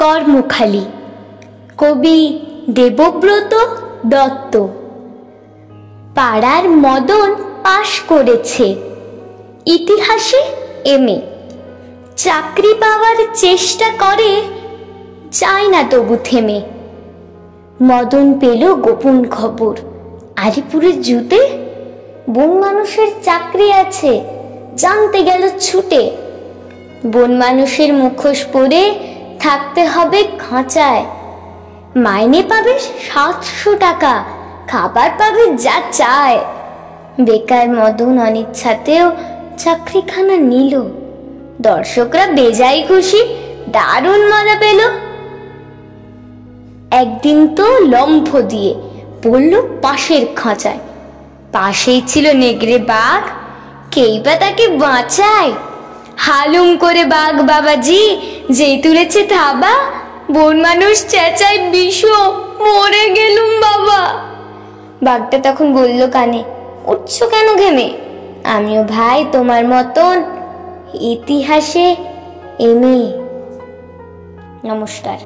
কর্মখালি, কবি দেবব্রত দত্ত। পাড়ার মদন পাশ করেছে, ইতিহাসে এমএ। চাকরি পাওয়ার চেষ্টা করে, যায় না তবু থেমে। মদন পেল গোপন খবর, আলিপুরের জুতে বন মানুষের চাকরি আছে, জানতে গেল ছুটে। বন মানুষের মুখোশ পরে থাকতে হবে খাঁচায়, মাইনে পাবে 700 টাকা, খাবার পাবে যা চায়। বেকার মদন অনিচ্ছাতেও চাকরিখানা নিল, দর্শকরা বেজায় খুশি, দারুণ মজা পেল। একদিন তো লম্ফ দিয়ে পড়ল পাশের খাঁচায়, পাশেই ছিল নেগড়ে বাঘ, কেই বা তাকে বাঁচায়। হালুম করে বাঘ বাবাজি যেই তুলেছে থাবা, বন মানুষ চেঁচায় বিষ, মরে গেলুম বাবা। বাঘটা তখন বলল কানে, উঠছ কেন ঘেমে? আমিও ভাই তোমার মতন ইতিহাসে এমএ। নমস্কার।